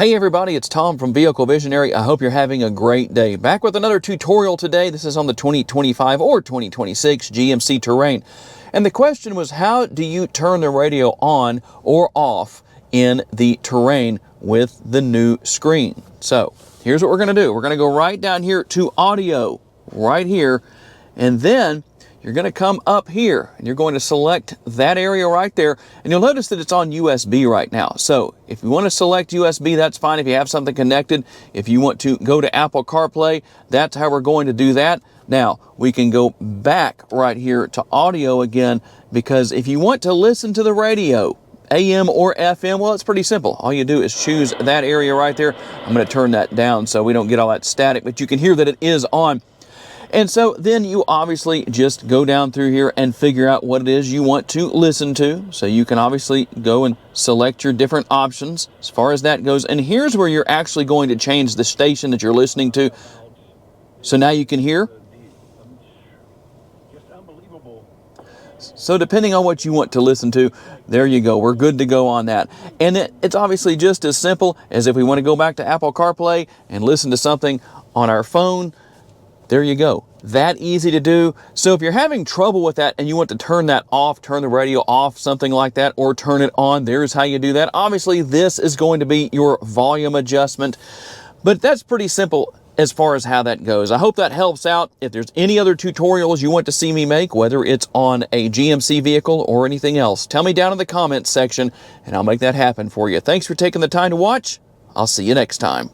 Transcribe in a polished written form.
Hey everybody, it's Tom from Vehicle Visionary. I hope you're having a great day. Back with another tutorial today. This is on the 2025 or 2026 GMC Terrain. And the question was, how do you turn the radio on or off in the Terrain with the new screen? So here's what we're going to do. We're going to go right down here to audio, right here, and then you're going to come up here and you're going to select that area right there, and you'll notice that it's on USB right now. So if you want to select USB, that's fine if you have something connected. If you want to go to Apple CarPlay, that's how we're going to do that. Now we can go back right here to audio again, because if you want to listen to the radio, AM or FM, well, it's pretty simple. All you do is choose that area right there. I'm going to turn that down so we don't get all that static, but you can hear that it is on. And so then you obviously just go down through here and figure out what it is you want to listen to. So you can obviously go and select your different options as far as that goes. And here's where you're actually going to change the station that you're listening to. So now you can hear. So depending on what you want to listen to, there you go. We're good to go on that. And it's obviously just as simple as if we want to go back to Apple CarPlay and listen to something on our phone. There you go. That easy to do. So if you're having trouble with that and you want to turn that off, turn the radio off, something like that, or turn it on, there's how you do that. Obviously, this is going to be your volume adjustment, but that's pretty simple as far as how that goes. I hope that helps out. If there's any other tutorials you want to see me make, whether it's on a GMC vehicle or anything else, tell me down in the comments section and I'll make that happen for you. Thanks for taking the time to watch. I'll see you next time.